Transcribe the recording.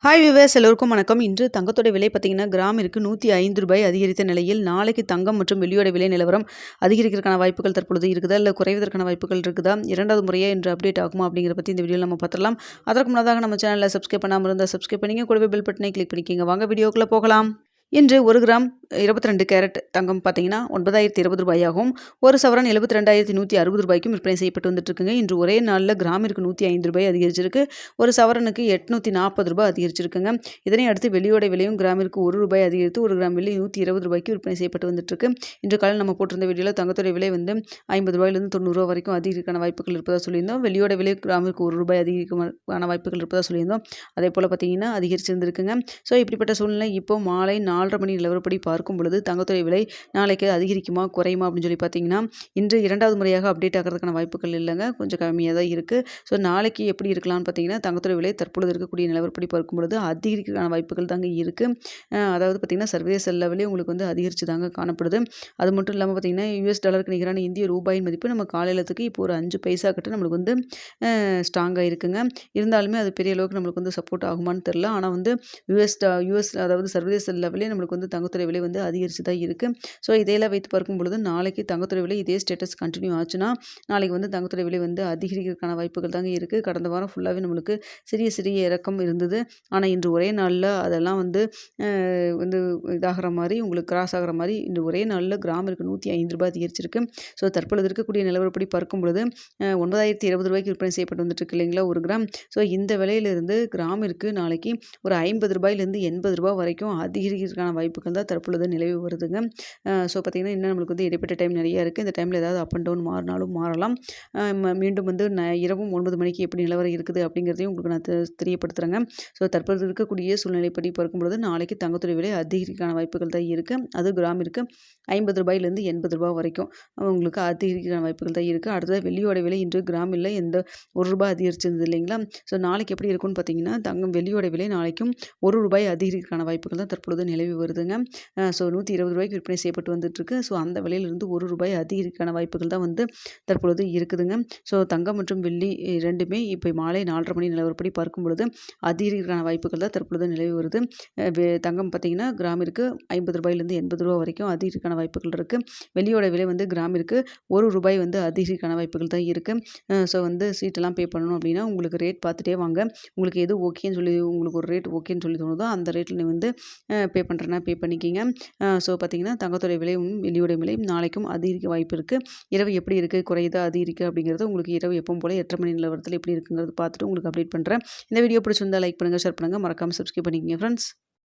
Hi viewers எல்லோருக்கும் வணக்கம். இன்று தங்கத்தோட விலை பார்த்தீங்கன்னா கிராமிற்கு ரூ. 105 அதிகரித்த நிலையில் நாளைக்கு தங்கம் மற்றும் வெள்ளியோட விலை நிலவரம் அதிகரிக்கிறதுக்கான வாய்ப்புகள் தற்பொழுது இருக்குதா, இல்லை குறைவதற்கான வாய்ப்புகள் இருக்குதா, இரண்டாவது முறையாக இன்று அப்டேட் ஆகுமா அப்படிங்கிற பற்றி இந்த வீடியோவில் நம்ம பார்த்துடலாம். அதற்கு முன்னதாக நம்ம சேனலில் சப்ஸ்கிரைப் பண்ணாமல் இருந்தால் சப்ஸ்கிரைப் பண்ணிங்க, கூடவே பெல் பட்டனை கிளிக் பண்ணிக்கிங்க. வாங்க வீடியோக்குள்ளே போகலாம். இன்று 1 கிராம் 22 கேரட் தங்கம் பார்த்தீங்கன்னா ரூ. 9,020 ஆகும். ஒரு சவரன் ரூ. 72,160 விற்பனை செய்யப்பட்டு வந்துட்டு இருக்குங்க. இன்று ஒரே நாளில் கிராமிற்கு ரூ. 105 அதிகரிச்சிருக்கு. ஒரு சவரனுக்கு ரூ. 840 அதிகரிச்சிருக்குங்க. இதனை அடுத்து வெள்ளியோட விலையும் கிராமிற்கு ரூ. 1 அதிகரித்து 1 கிராம் வெள்ளி ரூ. 120 விற்பனை செய்யப்பட்டு வந்துட்டு இருக்கு. இன்று காலையில் நம்ம போட்டிருந்த வீடியோவில் தங்கத்தோட விலை வந்து ரூ. 50 90 வரைக்கும் அதிகரிக்கான வாய்ப்புகள் இருப்பதாக சொல்லியிருந்தோம். வெள்ளியோட விலை கிராமிற்கு ரூ. 1 அதிகரிக்கான வாய்ப்புகள் இருப்பதாக சொல்லியிருந்தோம். அதே போல் பார்த்தீங்கன்னா அதிகரிச்சிருந்துருக்குங்க. ஸோ இப்படிப்பட்ட சூழ்நிலை இப்போ மாலை 4:30 மணி நிலவரப்படி பார்க்கும் பொழுது தங்கத்தோட விலை நாளைக்கு அதிகரிக்குமா குறையுமா அப்படின்னு சொல்லி பார்த்தீங்கன்னா இன்று இரண்டாவது முறையாக அப்டேட் ஆகிறதுக்கான வாய்ப்புகள் இல்லைங்க, கொஞ்சம் கம்மியாக தான் இருக்குது. ஸோ நாளைக்கு எப்படி இருக்கலாம்னு பார்த்தீங்கன்னா தங்கத்தோட விலை தற்பொழுது இருக்கக்கூடிய நிலவரப்படி பார்க்கும் பொழுது அதிகரிக்கிறதுக்கான வாய்ப்புகள் தாங்க இருக்குது. அதாவது பார்த்தீங்கன்னா சர்வதேச லெவலே உங்களுக்கு வந்து அதிகரித்து தாங்க காணப்படுது. அது மட்டும் இல்லாமல் பார்த்தீங்கன்னா US டாலருக்கு நிகரான இந்திய ரூபாயின் மதிப்பு நம்ம காலையிலத்துக்கு இப்போ ஒரு 5 பைசா கிட்ட நம்மளுக்கு வந்து ஸ்ட்ராங்காக இருக்குங்க. இருந்தாலுமே அது பெரிய அளவுக்கு நம்மளுக்கு வந்து சப்போர்ட் ஆகுமான்னு தெரில. ஆனால் வந்து யூஎஸ் அதாவது சர்வதேச லெவலே நம்மளுக்கு வந்து தங்கத்துறை விலை வந்து அதிகரித்து தான் இருக்குது. ஸோ இதையெல்லாம் வைத்து பார்க்கும் பொழுது நாளைக்கு தங்கத்துறை விலை இதே ஸ்டேட்டஸ் கண்டினியூ ஆச்சுன்னா நாளைக்கு வந்து தங்கத்துறை விலை வந்து அதிகரிக்கிறதுக்கான வாய்ப்புகள் தாங்க இருக்குது. கடந்த வாரம் ஃபுல்லாகவே நம்மளுக்கு சிறிய சிறிய இறக்கம் இருந்தது. ஆனால் இன்று ஒரே நாளில் அதெல்லாம் வந்து வந்து இதாகிற மாதிரி உங்களுக்கு கிராஸ் ஆகிற மாதிரி இன்று ஒரே நாளில் கிராமிற்கு ரூ. 105 அதிகரிச்சிருக்கு. ஸோ தற்பொழுது இருக்கக்கூடிய நிலவரப்படி பார்க்கும் பொழுது 9,020 விற்பனை செய்யப்பட்டு வந்துட்டு இருக்கு இல்லைங்களா ஒரு கிராம். ஸோ இந்த விலையிலிருந்து கிராமிற்கு நாளைக்கு ஒரு ரூ. 50 வரைக்கும் அதிகரிக்கிறதுக்கான வாய்ப்புகள் தான் தற்பொழுது நிலவி வருதுங்க. ஸோ பார்த்திங்கன்னா இன்னும் நம்மளுக்கு வந்து இடைப்பட்ட டைம் நிறையா இருக்குது. இந்த டைமில் ஏதாவது அப் அண்ட் டவுன் மாறினாலும் மாறலாம். மீண்டும் வந்து இரவும் 9 மணிக்கு எப்படி நிலவரம் இருக்குது அப்படிங்கிறதையும் உங்களுக்கு நான் தெரியப்படுத்துகிறேங்க. ஸோ தற்பொழுது இருக்கக்கூடிய சூழ்நிலைப்படி பார்க்கும்பொழுது நாளைக்கு தங்கத்துறை விலை அதிகரிக்கான வாய்ப்புகள் தான் இருக்குது. அது கிராமிற்கு ரூ. 50 வரைக்கும் உங்களுக்கு அதிகரிக்கான வாய்ப்புகள் தான் இருக்குது. அடுத்தது வெள்ளியோட விலை இன்று கிராமில் எந்த ரூ. 1 அதிகரிச்சிருந்தது இல்லைங்களா. ஸோ நாளைக்கு எப்படி இருக்குன்னு பார்த்தீங்கன்னா வெள்ளியோட விலை நாளைக்கும் ரூ. 1 அதிகரிக்கான வாய்ப்புகள் தான் தற்பொழுது நிலவி வருதுங்க. ஸோ ரூ. 120 விற்பனை செய்யப்பட்டு வந்துட்டுருக்கு. ஸோ அந்த விலையிலிருந்து ரூ. 1 அதிகரிக்கான வாய்ப்புகள் தான் வந்து தற்பொழுது இருக்குதுங்க. ஸோ தங்கம் மற்றும் வெள்ளி ரெண்டுமே இப்போ மாலை 4:30 மணி நிலவரப்படி பார்க்கும் பொழுது அதிகரிக்கான வாய்ப்புகள் தான் தற்பொழுது நிலவி வருது. தங்கம் பார்த்தீங்கன்னா கிராமிற்கு ரூ. 50 வரைக்கும் அதிகரிக்கான வாய்ப்புகள் இருக்குது. வெள்ளியோட விலை வந்து கிராமிற்கு ரூ. 1 வந்து அதிகரிக்கான வாய்ப்புகள் தான் இருக்குது. ஸோ வந்து சீட்டெல்லாம் பே பண்ணணும் அப்படின்னா உங்களுக்கு ரேட் பார்த்துட்டே வாங்க. உங்களுக்கு எது ஓகேன்னு சொல்லி உங்களுக்கு ஒரு ரேட் ஓகேன்னு சொல்லி தோணுதோ அந்த ரேட்டில் நீ வந்து பே பண்ணுறேன்னா பே பண்ணிக்கிங்க. ஸோ பார்த்தீங்கன்னா தங்கத்தோட விலையும் வெள்ளியோட விலையும் நாளைக்கும் அதிகரிக்க வாய்ப்பு இருக்குது. இரவு எப்படி இருக்குது குறையுதா அதிகரிக்கு அப்படிங்கிறது உங்களுக்கு இரவு எப்பவும் போல் 8:30 மணி நிலவரத்தில் எப்படி இருக்குங்கிறது பார்த்துட்டு உங்களுக்கு அப்டேட் பண்ணுறேன். இந்த வீடியோ பிடிச்சிருந்தா லைக் பண்ணுங்கள், ஷேர் பண்ணுங்கள், மறக்காமல் சப்ஸ்கிரைப் பண்ணிக்கங்க ஃப்ரெண்ட்ஸ்.